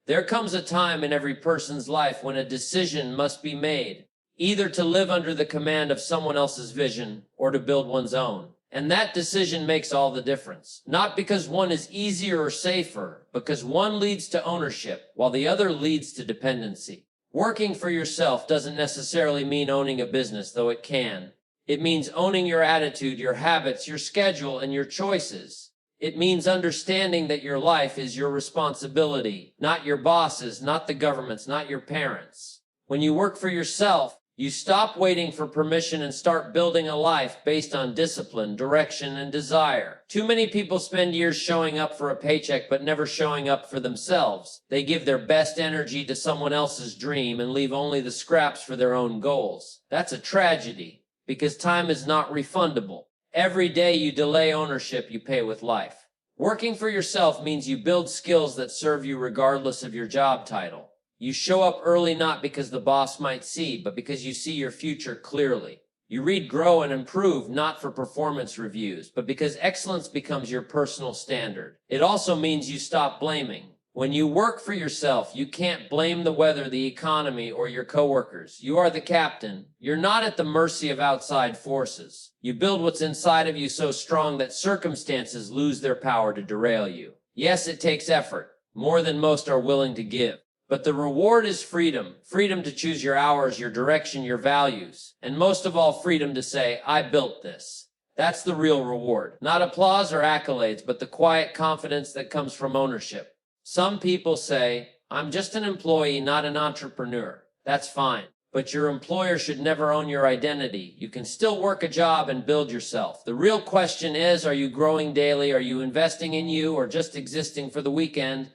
There comes a time in every person's life when a decision must be made, either to live under the command of someone else's vision or to build one's own. And that decision makes all the difference. Not because one is easier or safer, because one leads to ownership, while the other leads to dependency. Working for yourself doesn't necessarily mean owning a business, though it can. It means owning your attitude, your habits, your schedule, and your choices. It means understanding that your life is your responsibility, not your boss's, not the government's, not your parents'. When you work for yourself, you stop waiting for permission and start building a life based on discipline, direction, and desire. Too many people spend years showing up for a paycheck but never showing up for themselves. They give their best energy to someone else's dream and leave only the scraps for their own goals. That's a tragedy, because time is not refundable. Every day you delay ownership, you pay with life. Working for yourself means you build skills that serve you regardless of your job title. You show up early not because the boss might see, but because you see your future clearly. You read, grow, and improve not for performance reviews, but because excellence becomes your personal standard. It also means you stop blaming. When you work for yourself, you can't blame the weather, the economy, or your coworkers. You are the captain. You're not at the mercy of outside forces. You build what's inside of you so strong that circumstances lose their power to derail you. Yes, it takes effort, more than most are willing to give. But the reward is freedom. Freedom to choose your hours, your direction, your values. And most of all, freedom to say, I built this. That's the real reward. Not applause or accolades, but the quiet confidence that comes from ownership. Some people say, I'm just an employee, not an entrepreneur. That's fine. But your employer should never own your identity. You can still work a job and build yourself. The real question is, are you growing daily? Are you investing in you or just existing for the weekend?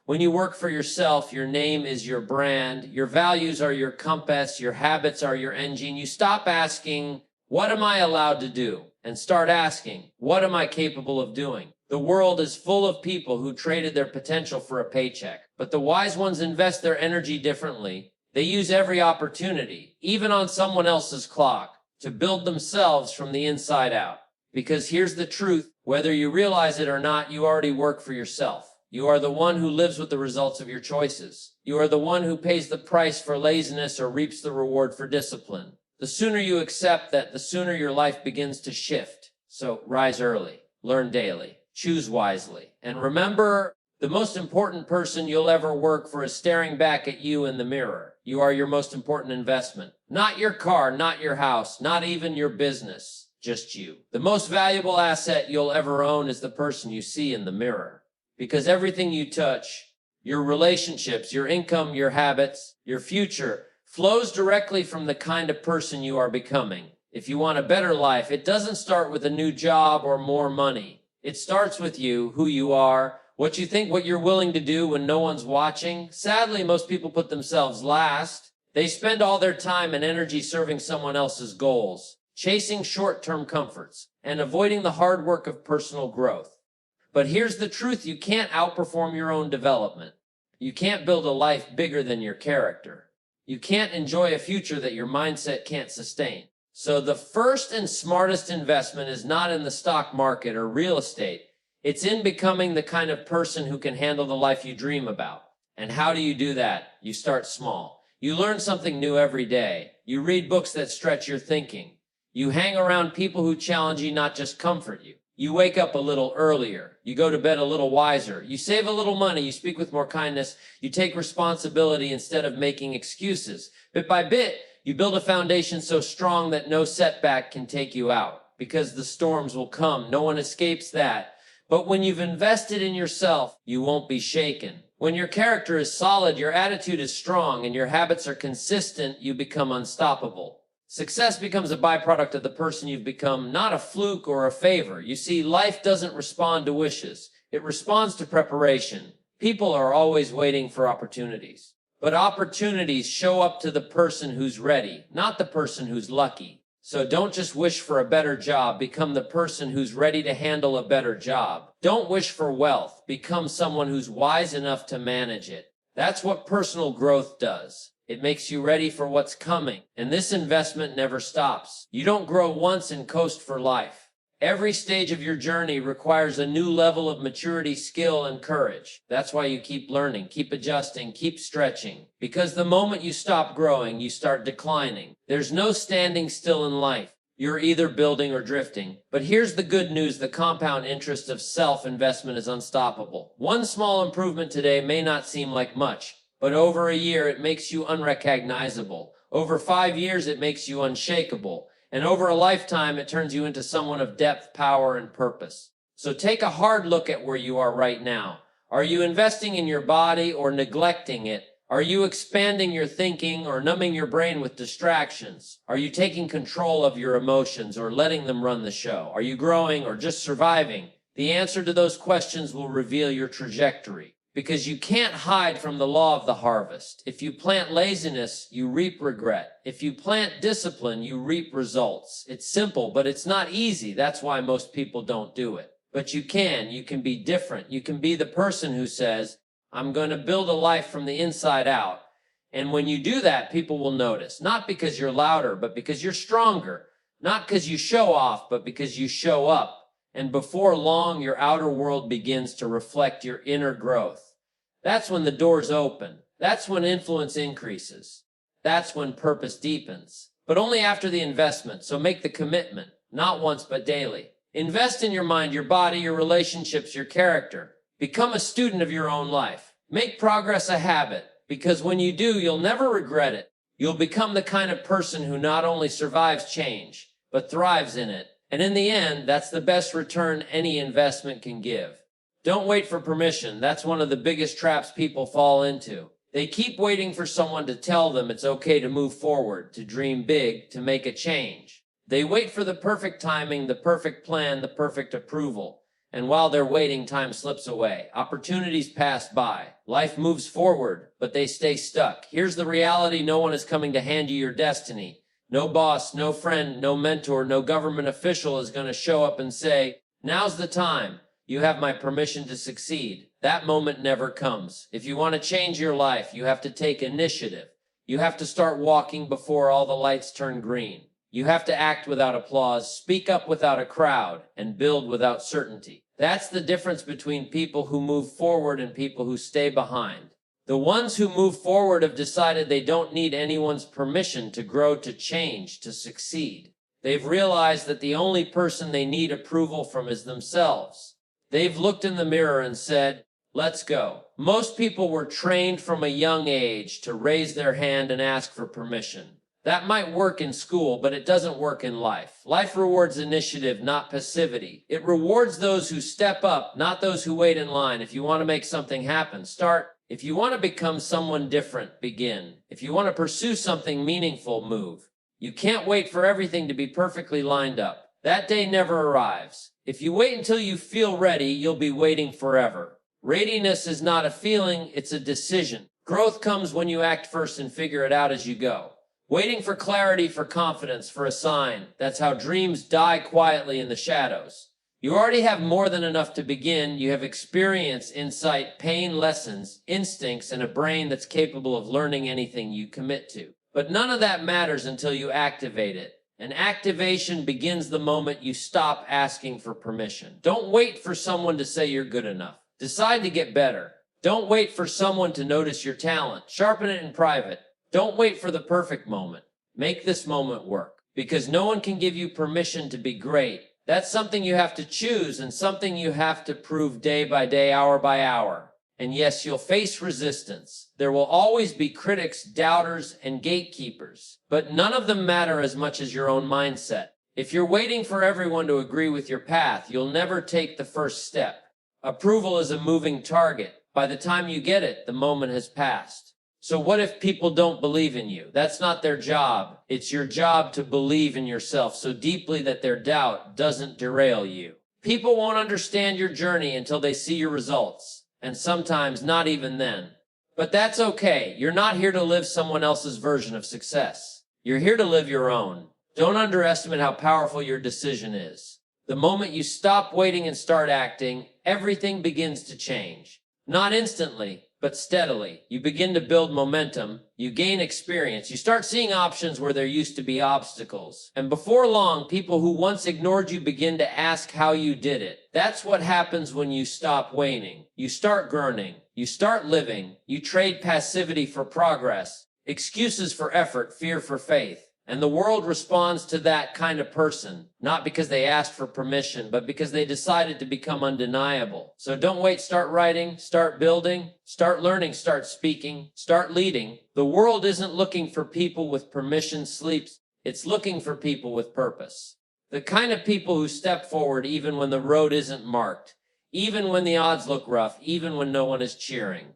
When you work for yourself, your name is your brand, your values are your compass, your habits are your engine. You stop asking, what am I allowed to do? And start asking, what am I capable of doing? The world is full of people who traded their potential for a paycheck, but the wise ones invest their energy differently. They use every opportunity, even on someone else's clock, to build themselves from the inside out. Because here's the truth, whether you realize it or not, you already work for yourself. You are the one who lives with the results of your choices. You are the one who pays the price for laziness or reaps the reward for discipline. The sooner you accept that, the sooner your life begins to shift. So rise early, learn daily, choose wisely. And remember, the most important person you'll ever work for is staring back at you in the mirror. You are your most important investment. Not your car, not your house, not even your business, just you. The most valuable asset you'll ever own is the person you see in the mirror. Because everything you touch, your relationships, your income, your habits, your future, flows directly from the kind of person you are becoming. If you want a better life, it doesn't start with a new job or more money. It starts with you, who you are, what you think, what you're willing to do when no one's watching. Sadly, most people put themselves last. They spend all their time and energy serving someone else's goals, chasing short-term comforts, and avoiding the hard work of personal growth. But here's the truth, you can't outperform your own development. You can't build a life bigger than your character. You can't enjoy a future that your mindset can't sustain. So the first and smartest investment is not in the stock market or real estate. It's in becoming the kind of person who can handle the life you dream about. And how do you do that? You start small. You learn something new every day. You read books that stretch your thinking. You hang around people who challenge you, not just comfort you. You wake up a little earlier. You go to bed a little wiser. You save a little money. You speak with more kindness. You take responsibility instead of making excuses. Bit by bit, you build a foundation so strong that no setback can take you out. Because the storms will come. No one escapes that. But when you've invested in yourself, you won't be shaken. When your character is solid, your attitude is strong, and your habits are consistent, you become unstoppable. Success becomes a byproduct of the person you've become, not a fluke or a favor. You see, life doesn't respond to wishes. It responds to preparation. People are always waiting for opportunities. But opportunities show up to the person who's ready, not the person who's lucky. So don't just wish for a better job. Become the person who's ready to handle a better job. Don't wish for wealth. Become someone who's wise enough to manage it. That's what personal growth does. It makes you ready for what's coming. And this investment never stops. You don't grow once and coast for life. Every stage of your journey requires a new level of maturity, skill, and courage. That's why you keep learning, keep adjusting, keep stretching. Because the moment you stop growing, you start declining. There's no standing still in life. You're either building or drifting. But here's the good news: the compound interest of self-investment is unstoppable. One small improvement today may not seem like much, but over a year it makes you unrecognizable. Over 5 years it makes you unshakable. And over a lifetime, it turns you into someone of depth, power, and purpose. So take a hard look at where you are right now. Are you investing in your body or neglecting it? Are you expanding your thinking or numbing your brain with distractions? Are you taking control of your emotions or letting them run the show? Are you growing or just surviving? The answer to those questions will reveal your trajectory. Because you can't hide from the law of the harvest. If you plant laziness, you reap regret. If you plant discipline, you reap results. It's simple, but it's not easy. That's why most people don't do it. But you can be different. You can be the person who says, I'm going to build a life from the inside out. And when you do that, people will notice. Not because you're louder, but because you're stronger. Not because you show off, but because you show up. And before long, your outer world begins to reflect your inner growth. That's when the doors open. That's when influence increases. That's when purpose deepens. But only after the investment, so make the commitment, not once but daily. Invest in your mind, your body, your relationships, your character. Become a student of your own life. Make progress a habit, because when you do, you'll never regret it. You'll become the kind of person who not only survives change, but thrives in it. And in the end, that's the best return any investment can give. Don't wait for permission. That's one of the biggest traps people fall into. They keep waiting for someone to tell them it's okay to move forward, to dream big, to make a change. They wait for the perfect timing, the perfect plan, the perfect approval. And while they're waiting, time slips away. Opportunities pass by. Life moves forward, but they stay stuck. Here's the reality: no one is coming to hand you your destiny. No boss, no friend, no mentor, no government official is going to show up and say, now's the time. You have my permission to succeed. That moment never comes. If you want to change your life, you have to take initiative. You have to start walking before all the lights turn green. You have to act without applause, speak up without a crowd, and build without certainty. That's the difference between people who move forward and people who stay behind. The ones who move forward have decided they don't need anyone's permission to grow, to change, to succeed. They've realized that the only person they need approval from is themselves. They've looked in the mirror and said, let's go. Most people were trained from a young age to raise their hand and ask for permission. That might work in school, but it doesn't work in life. Life rewards initiative, not passivity. It rewards those who step up, not those who wait in line. If you want to make something happen, start. If you want to become someone different, begin. If you want to pursue something meaningful, move. You can't wait for everything to be perfectly lined up. That day never arrives. If you wait until you feel ready, you'll be waiting forever. Readiness is not a feeling, it's a decision. Growth comes when you act first and figure it out as you go. Waiting for clarity, for confidence, for a sign. That's how dreams die quietly in the shadows. You already have more than enough to begin. You have experience, insight, pain, lessons, instincts, and a brain that's capable of learning anything you commit to. But none of that matters until you activate it. And activation begins the moment you stop asking for permission. Don't wait for someone to say you're good enough. Decide to get better. Don't wait for someone to notice your talent. Sharpen it in private. Don't wait for the perfect moment. Make this moment work. Because no one can give you permission to be great. That's something you have to choose and something you have to prove day by day, hour by hour. And yes, you'll face resistance. There will always be critics, doubters, and gatekeepers. But none of them matter as much as your own mindset. If you're waiting for everyone to agree with your path, you'll never take the first step. Approval is a moving target. By the time you get it, the moment has passed. So what if people don't believe in you? That's not their job. It's your job to believe in yourself so deeply that their doubt doesn't derail you. People won't understand your journey until they see your results, and sometimes not even then. But that's okay. You're not here to live someone else's version of success. You're here to live your own. Don't underestimate how powerful your decision is. The moment you stop waiting and start acting, everything begins to change. Not instantly, but steadily. You begin to build momentum. You gain experience. You start seeing options where there used to be obstacles. And before long, people who once ignored you begin to ask how you did it. That's what happens when you stop waiting. You start gurning. You start living. You trade passivity for progress, excuses for effort, fear for faith. And the world responds to that kind of person, not because they asked for permission, but because they decided to become undeniable. So don't wait, start writing, start building, start learning, start speaking, start leading. The world isn't looking for people with permission slips, it's looking for people with purpose. The kind of people who step forward even when the road isn't marked, even when the odds look rough, even when no one is cheering.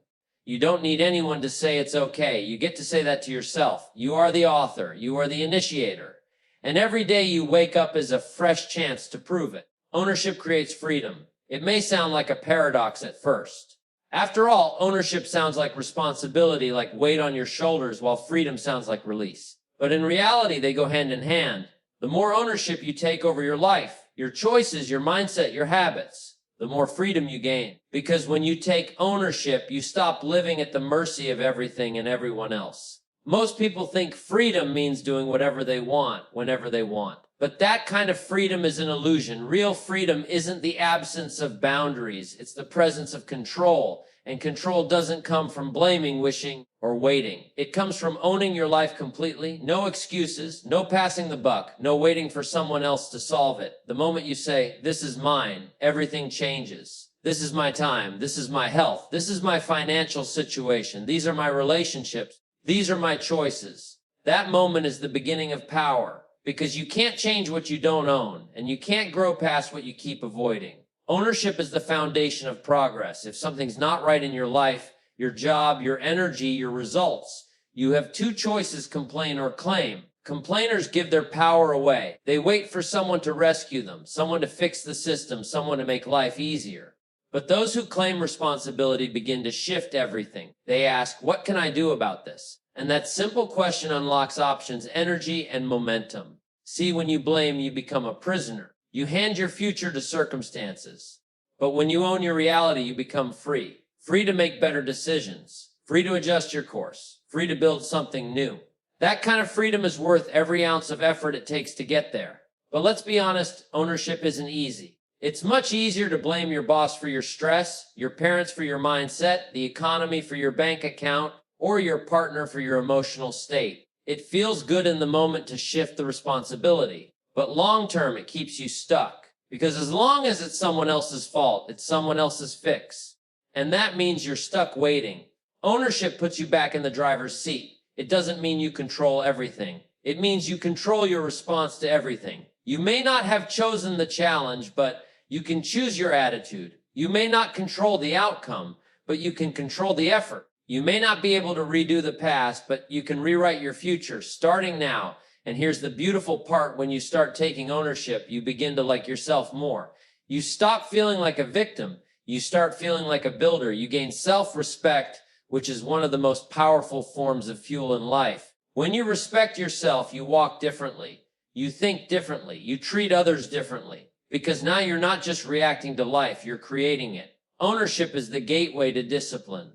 You don't need anyone to say it's okay. You get to say that to yourself. You are the author. You are the initiator. And every day you wake up is a fresh chance to prove it. Ownership creates freedom. It may sound like a paradox at first. After all, ownership sounds like responsibility, like weight on your shoulders, while freedom sounds like release. But in reality, they go hand in hand. The more ownership you take over your life, your choices, your mindset, your habits, the more freedom you gain. Because when you take ownership, you stop living at the mercy of everything and everyone else. Most people think freedom means doing whatever they want, whenever they want. But that kind of freedom is an illusion. Real freedom isn't the absence of boundaries. It's the presence of control. And control doesn't come from blaming, wishing, or waiting. It comes from owning your life completely. No excuses, no passing the buck, no waiting for someone else to solve it. The moment you say, this is mine, everything changes. This is my time. This is my health. This is my financial situation. These are my relationships. These are my choices. That moment is the beginning of power, because you can't change what you don't own, and you can't grow past what you keep avoiding. Ownership is the foundation of progress. If something's not right in your life, your job, your energy, your results, you have two choices: complain or claim. Complainers give their power away. They wait for someone to rescue them, someone to fix the system, someone to make life easier. But those who claim responsibility begin to shift everything. They ask, what can I do about this? And that simple question unlocks options, energy, and momentum. See, when you blame, you become a prisoner. You hand your future to circumstances. But when you own your reality, you become free. Free to make better decisions. Free to adjust your course. Free to build something new. That kind of freedom is worth every ounce of effort it takes to get there. But let's be honest, ownership isn't easy. It's much easier to blame your boss for your stress, your parents for your mindset, the economy for your bank account, or your partner for your emotional state. It feels good in the moment to shift the responsibility. But long term, it keeps you stuck. Because as long as it's someone else's fault, it's someone else's fix. And that means you're stuck waiting. Ownership puts you back in the driver's seat. It doesn't mean you control everything. It means you control your response to everything. You may not have chosen the challenge, but you can choose your attitude. You may not control the outcome, but you can control the effort. You may not be able to redo the past, but you can rewrite your future starting now. And here's the beautiful part: when you start taking ownership, you begin to like yourself more. You stop feeling like a victim. You start feeling like a builder. You gain self-respect, which is one of the most powerful forms of fuel in life. When you respect yourself, you walk differently. You think differently. You treat others differently. Because now you're not just reacting to life, you're creating it. Ownership is the gateway to discipline.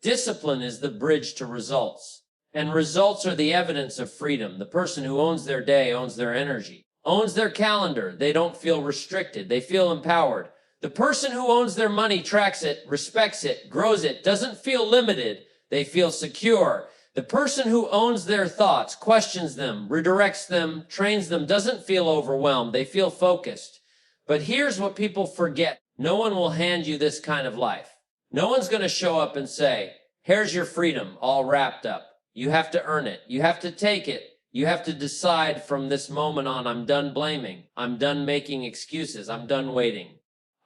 Discipline is the bridge to results. And results are the evidence of freedom. The person who owns their day owns their energy, owns their calendar. They don't feel restricted. They feel empowered. The person who owns their money tracks it, respects it, grows it, doesn't feel limited. They feel secure. The person who owns their thoughts, questions them, redirects them, trains them, doesn't feel overwhelmed. They feel focused. But here's what people forget. No one will hand you this kind of life. No one's going to show up and say, here's your freedom, all wrapped up. You have to earn it. You have to take it. You have to decide from this moment on, I'm done blaming. I'm done making excuses. I'm done waiting.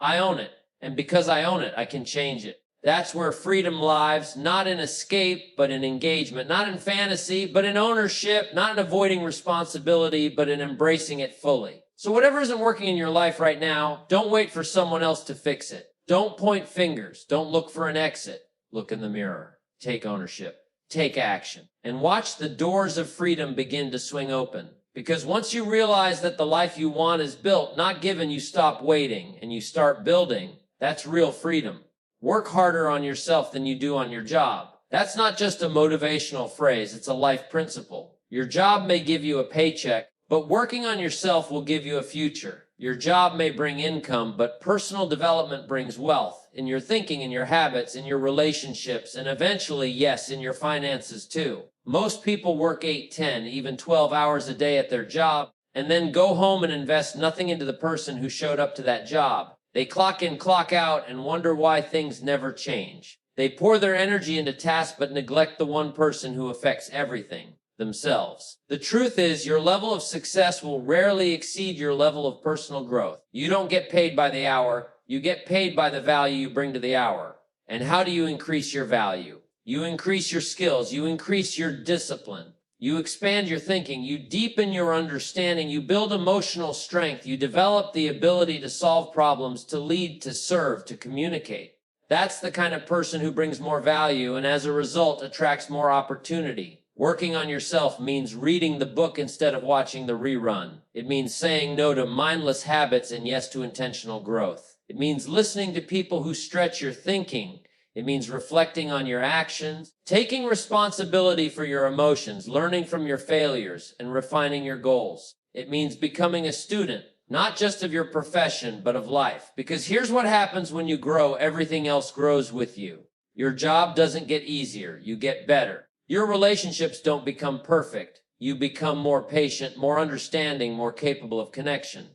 I own it. And because I own it, I can change it. That's where freedom lies, not in escape, but in engagement, not in fantasy, but in ownership, not in avoiding responsibility, but in embracing it fully. So whatever isn't working in your life right now, don't wait for someone else to fix it. Don't point fingers. Don't look for an exit. Look in the mirror. Take ownership. Take action. And watch the doors of freedom begin to swing open. Because once you realize that the life you want is built, not given, you stop waiting and you start building. That's real freedom. Work harder on yourself than you do on your job. That's not just a motivational phrase, it's a life principle. Your job may give you a paycheck, but working on yourself will give you a future. Your job may bring income, but personal development brings wealth in your thinking, in your habits, in your relationships, and eventually, yes, in your finances too. Most people work 8, 10, even 12 hours a day at their job, and then go home and invest nothing into the person who showed up to that job. They clock in, clock out, and wonder why things never change. They pour their energy into tasks but neglect the one person who affects everything: themselves. The truth is, your level of success will rarely exceed your level of personal growth. You don't get paid by the hour, you get paid by the value you bring to the hour. And how do you increase your value? You increase your skills, you increase your discipline, you expand your thinking, you deepen your understanding, you build emotional strength, you develop the ability to solve problems, to lead, to serve, to communicate. That's the kind of person who brings more value and as a result attracts more opportunity. Working on yourself means reading the book instead of watching the rerun. It means saying no to mindless habits and yes to intentional growth. It means listening to people who stretch your thinking. It means reflecting on your actions, taking responsibility for your emotions, learning from your failures, and refining your goals. It means becoming a student, not just of your profession, but of life. Because here's what happens when you grow, everything else grows with you. Your job doesn't get easier, you get better. Your relationships don't become perfect. You become more patient, more understanding, more capable of connection.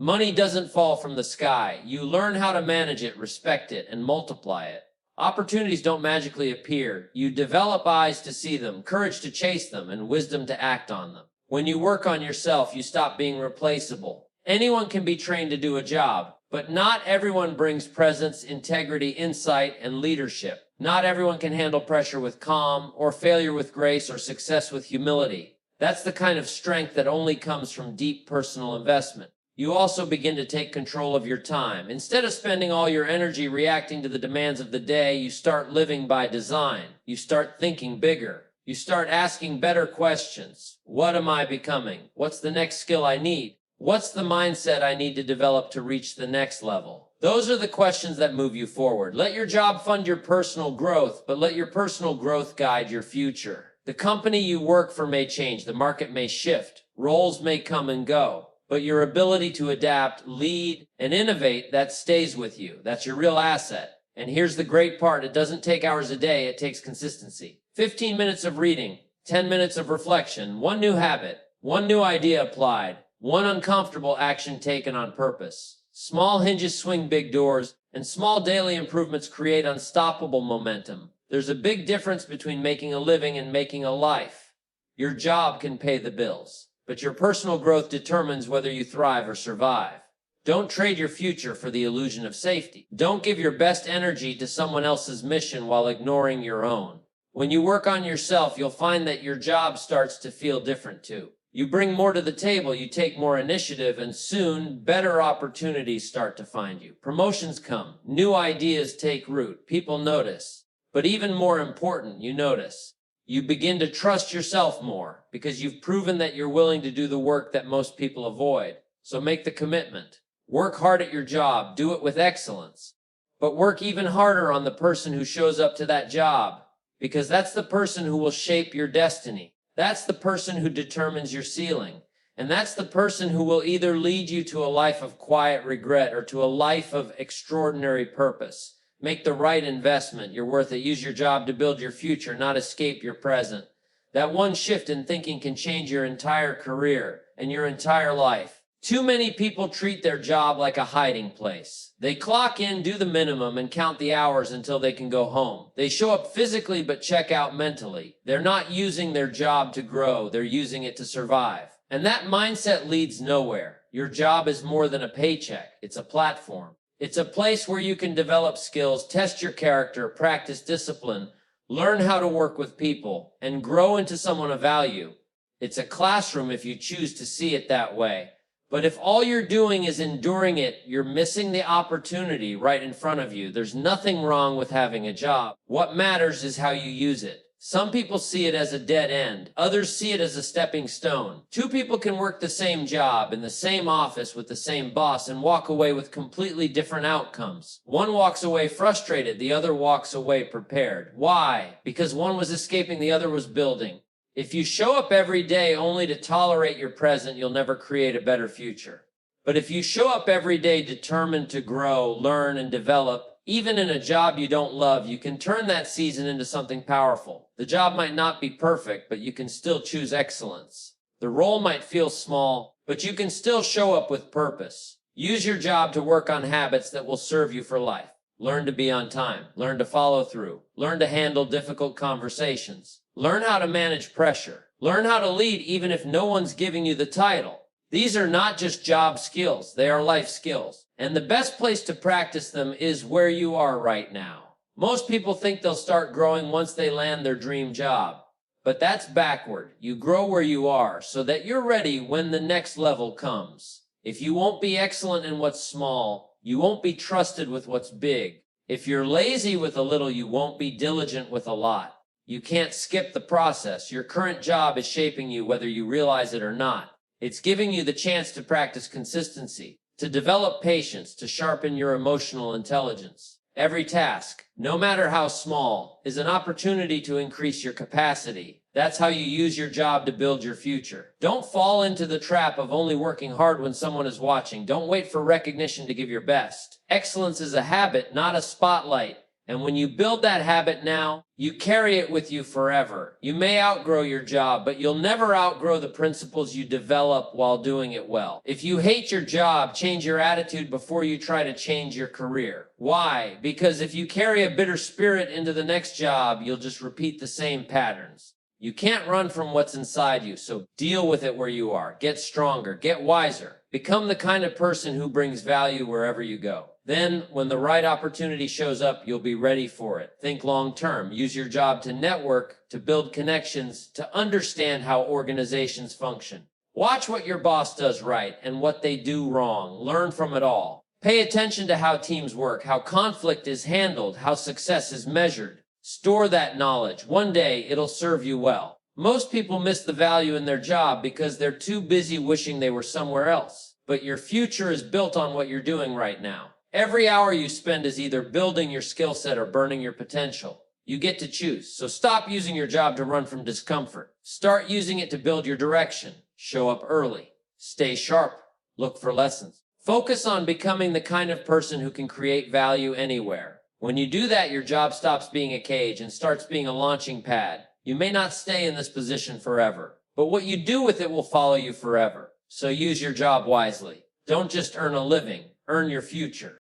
Money doesn't fall from the sky. You learn how to manage it, respect it, and multiply it. Opportunities don't magically appear. You develop eyes to see them, courage to chase them, and wisdom to act on them. When you work on yourself, you stop being replaceable. Anyone can be trained to do a job, but not everyone brings presence, integrity, insight, and leadership. Not everyone can handle pressure with calm, or failure with grace, or success with humility. That's the kind of strength that only comes from deep personal investment. You also begin to take control of your time. Instead of spending all your energy reacting to the demands of the day, you start living by design. You start thinking bigger. You start asking better questions. What am I becoming? What's the next skill I need? What's the mindset I need to develop to reach the next level? Those are the questions that move you forward. Let your job fund your personal growth, but let your personal growth guide your future. The company you work for may change. The market may shift. Roles may come and go. But your ability to adapt, lead, and innovate, that stays with you. That's your real asset. And here's the great part. It doesn't take hours a day. It takes consistency. 15 minutes of reading, 10 minutes of reflection, one new habit, one new idea applied, one uncomfortable action taken on purpose. Small hinges swing big doors, and small daily improvements create unstoppable momentum. There's a big difference between making a living and making a life. Your job can pay the bills, but your personal growth determines whether you thrive or survive. Don't trade your future for the illusion of safety. Don't give your best energy to someone else's mission while ignoring your own. When you work on yourself, you'll find that your job starts to feel different too. You bring more to the table, you take more initiative, and soon better opportunities start to find you. Promotions come, new ideas take root, people notice. But even more important, you notice. You begin to trust yourself more because you've proven that you're willing to do the work that most people avoid. So make the commitment. Work hard at your job, do it with excellence. But work even harder on the person who shows up to that job, because that's the person who will shape your destiny. That's the person who determines your ceiling. And that's the person who will either lead you to a life of quiet regret or to a life of extraordinary purpose. Make the right investment. You're worth it. Use your job to build your future, not escape your present. That one shift in thinking can change your entire career and your entire life. Too many people treat their job like a hiding place. They clock in, do the minimum, and count the hours until they can go home. They show up physically but check out mentally. They're not using their job to grow. They're using it to survive. And that mindset leads nowhere. Your job is more than a paycheck. It's a platform. It's a place where you can develop skills, test your character, practice discipline, learn how to work with people, and grow into someone of value. It's a classroom if you choose to see it that way. But if all you're doing is enduring it, you're missing the opportunity right in front of you. There's nothing wrong with having a job. What matters is how you use it. Some people see it as a dead end. Others see it as a stepping stone. Two people can work the same job in the same office with the same boss and walk away with completely different outcomes. One walks away frustrated, the other walks away prepared. Why? Because one was escaping, the other was building. If you show up every day only to tolerate your present, you'll never create a better future. But if you show up every day determined to grow, learn, and develop, even in a job you don't love, you can turn that season into something powerful. The job might not be perfect, but you can still choose excellence. The role might feel small, but you can still show up with purpose. Use your job to work on habits that will serve you for life. Learn to be on time. Learn to follow through. Learn to handle difficult conversations. Learn how to manage pressure. Learn how to lead even if no one's giving you the title. These are not just job skills, they are life skills. And the best place to practice them is where you are right now. Most people think they'll start growing once they land their dream job. But that's backward. You grow where you are so that you're ready when the next level comes. If you won't be excellent in what's small, you won't be trusted with what's big. If you're lazy with a little, you won't be diligent with a lot. You can't skip the process. Your current job is shaping you whether you realize it or not. It's giving you the chance to practice consistency, to develop patience, to sharpen your emotional intelligence. Every task, no matter how small, is an opportunity to increase your capacity. That's how you use your job to build your future. Don't fall into the trap of only working hard when someone is watching. Don't wait for recognition to give your best. Excellence is a habit, not a spotlight. And when you build that habit now, you carry it with you forever. You may outgrow your job, but you'll never outgrow the principles you develop while doing it well. If you hate your job, change your attitude before you try to change your career. Why? Because if you carry a bitter spirit into the next job, you'll just repeat the same patterns. You can't run from what's inside you, so deal with it where you are. Get stronger, get wiser. Become the kind of person who brings value wherever you go. Then, when the right opportunity shows up, you'll be ready for it. Think long term. Use your job to network, to build connections, to understand how organizations function. Watch what your boss does right and what they do wrong. Learn from it all. Pay attention to how teams work, how conflict is handled, how success is measured. Store that knowledge. One day, it'll serve you well. Most people miss the value in their job because they're too busy wishing they were somewhere else. But your future is built on what you're doing right now. Every hour you spend is either building your skill set or burning your potential. You get to choose. So stop using your job to run from discomfort. Start using it to build your direction. Show up early. Stay sharp. Look for lessons. Focus on becoming the kind of person who can create value anywhere. When you do that, your job stops being a cage and starts being a launching pad. You may not stay in this position forever, but what you do with it will follow you forever. So use your job wisely. Don't just earn a living, earn your future.